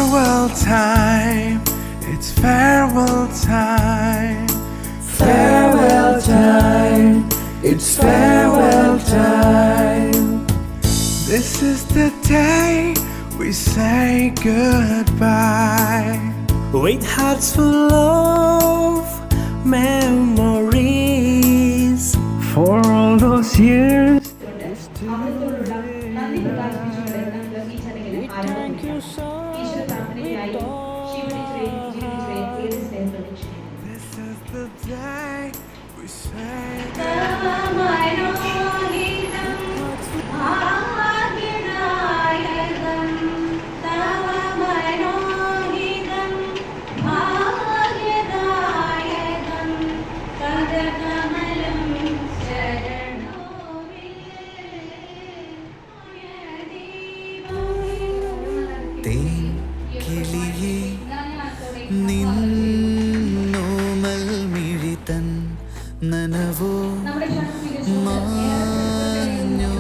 farewell time. It's farewell time. Farewell time. It's farewell time. This is the day we say goodbye. With hearts full of memories for all those years. Thank you so much. This is the day we say കിളിയേ നിന്നോമൽ മിഴിതൻ നനവോ മാഞ്ഞോ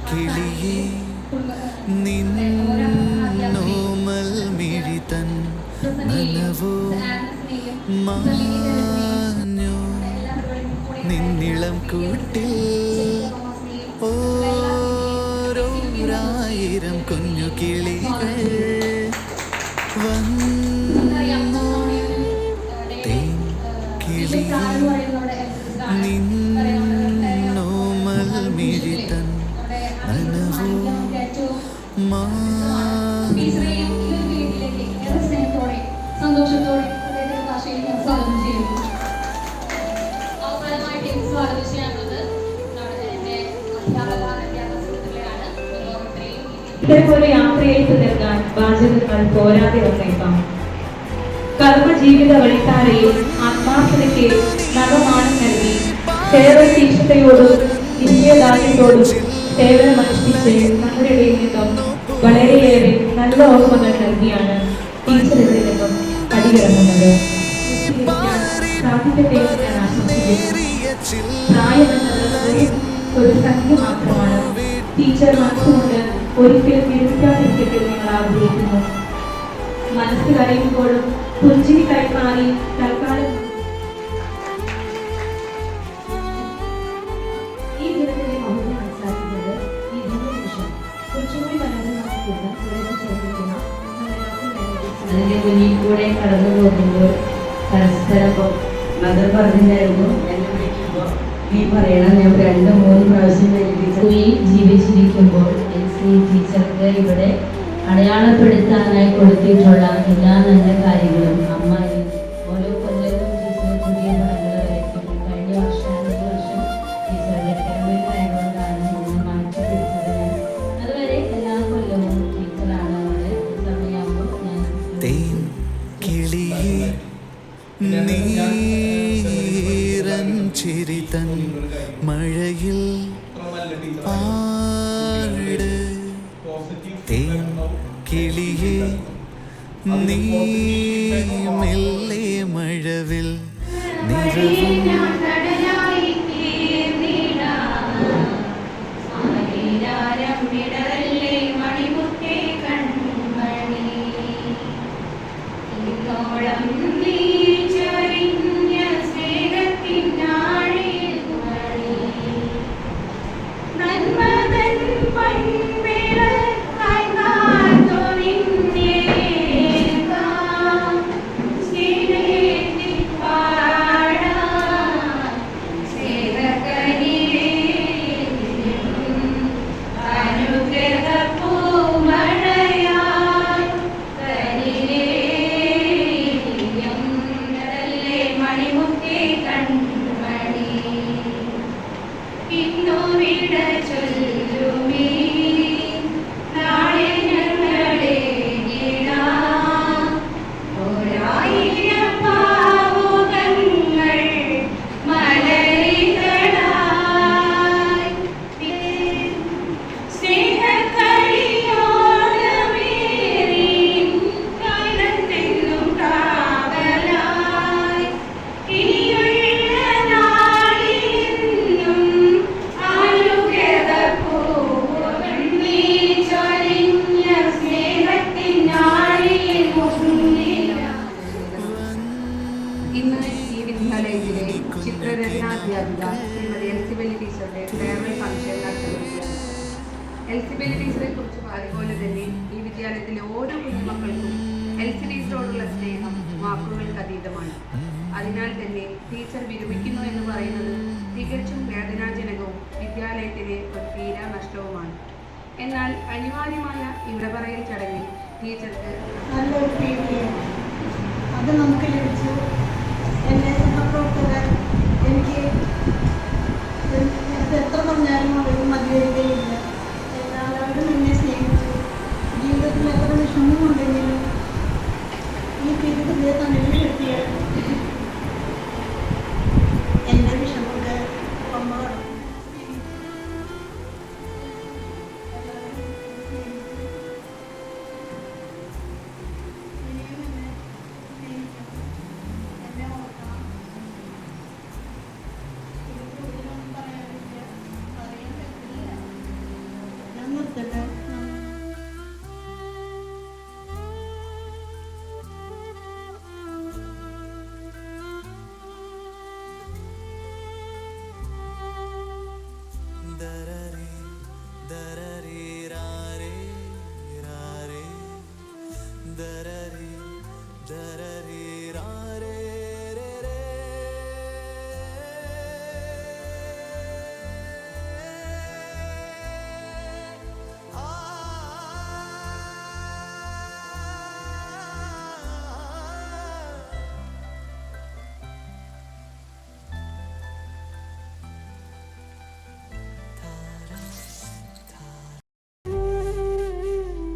കിളിയേ നിന്നോമൽ മിഴിതൻ നനവോ മാഞ്ഞോ നിന്നിളം കൂട്ടിൽ ഓരോരായിരം കുഞ്ഞു കിളികൾ വന്നു തേൻ കിളിയേ നിന്നോമൽ മിഴിതൻ നനവോ സന്തോഷത്തോടെ ഭാഷയിൽ സ്വാഗതം ചെയ്യുന്നു. അവസാനമായിട്ട് സ്വാഗതം ചെയ്യാനുള്ളത് എന്റെ സുഹൃത്തുക്കളെയാണ്. ഇതേപോലെ യാത്രയേറ്റ് നിൽക്കാൻ വാചകങ്ങൾ പോരാതെ വന്നേക്കാം. കർമ്മജീവിത വഴിത്താരയിൽ ആത്മാർത്ഥതയ്ക്ക് നവമാനം നൽകി സേവനതീക്ഷതയോടും നിശ്ചയദാർഢ്യത്തോടും സേവനമനുഷ്ഠിച്ച് നമ്മുടെ ഇടയിൽ നിന്നും വളരെയേറെ നല്ല ഓർമ്മകൾ നൽകിയാണ് ടീച്ചർ ഇതിൽ നിന്നും പടിയിറങ്ങുന്നത്. സാധിക്കട്ടെ ഞാൻ ആശംസിക്കുന്നു. പ്രായമെന്നത് ഒരു സംഖ്യ മാത്രമാണ്. ടീച്ചർ മനസ്സുകൊണ്ട് ഒരിക്കലും വിരമിക്കാതിരിക്കട്ടെ ഞങ്ങൾ ആഗ്രഹിക്കുന്നു. മനസ്സ് കരയുമ്പോഴും പുഞ്ചിരി കൈമാറി തൽക്കാലം ഈ ദിനത്തിലെ മൗനം മനസ്സിലാക്കുന്നത് ഈ ദിനനിമിഷം കുറച്ചുകൂടി മനോഹരമാക്കിയുള്ള അതിന്റെ മുന്നിൽ കൂടെ കടന്നു പോകുമ്പോൾ പരസ്പരം മദർ പറഞ്ഞിട്ടുണ്ടായിരുന്നു, എന്നെ വിളിക്കുമ്പോൾ നീ പറയണം ഞാൻ 2-3 പ്രാവശ്യം ജീവിച്ചിരിക്കുമ്പോൾ ടീച്ചർക്ക് ഇവിടെ അടയാളപ്പെടുത്താനായി കൊടുത്തിട്ടുള്ള എല്ലാ നല്ല കാര്യങ്ങളും അമ്മ ഓരോ കൊല്ലവും ടീച്ചർ പുതിയ പടങ്ങൾ വരയ്ക്കും. കഴിഞ്ഞ വർഷം 5 വർഷം ടീച്ചറുടെ ആയതുകൊണ്ടാണ് ഒന്ന് മാറ്റി പിടിച്ചത്. അതുവരെ എല്ലാ കൊല്ലവും ടീച്ചറാണ് അവിടെ. സമയമാകുമ്പോൾ ഞാൻ നീരൻ ചിരിതൻ മഴയിൽ പാട് തേൻ കിളിയേ നീ മെല്ലെ മഴവിൽ നിറവും ചിത്രരചനാധ്യാപിക ശ്രീമതി എൽസിബെല്ലി ടീച്ചറുടെ ഫെയർവെൽ ഫംഗ്ഷൻ നടത്തപ്പെടുകയാണ്. എൽസിബെല്ലി ടീച്ചറെ കുറിച്ച് അതുപോലെ തന്നെ ഈ വിദ്യാലയത്തിലെ ഓരോ കുഞ്ഞുമക്കൾക്കും എൽസി ടീച്ചറോടുള്ള സ്നേഹം വാക്കുകൾക്ക് അതീതമാണ്. അതിനാൽ തന്നെ ടീച്ചർ വിരമിക്കുന്നു എന്ന് പറയുന്നത് തികച്ചും വേദനാജനകവും വിദ്യാലയത്തിന് ഒരു തീരാ നഷ്ടവുമാണ്. എന്നാൽ അനിവാര്യമായ ഇവിടെ പറയൽ ചടങ്ങിൽ ടീച്ചർക്ക് നല്ലൊരു ഫീലിംഗ് അത് നമുക്ക് ലഭിച്ചു. എൻ്റെ സഹപ്രവർത്തകർ എനിക്ക് എത്ര പറഞ്ഞാലും അവർ മതി വരികയില്ല. എല്ലാവരും എന്നെ സ്നേഹിച്ചു. ജീവിതത്തിൽ എത്ര വിഷമമുണ്ടെങ്കിലും ഈ തിരുവനന്തപുരത്തെ തണലിൽ കിട്ടിയ എൻ്റെ വിഷമമൊക്കെ അമ്മ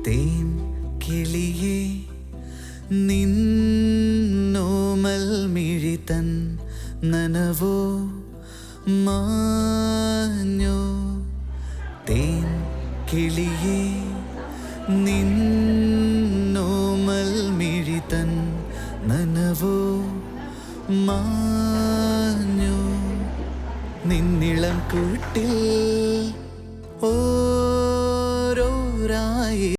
തേൻ കിളിയേ നിന്നോമൽ മിഴിതൻ നനവോ മാഞ്ഞോ. തേൻ കിളിയേ നിന്നോമൽ മിഴിതൻ നനവോ മാഞ്ഞോ. നിന്നിളം കൂട്ടിൽ ഓരോരായി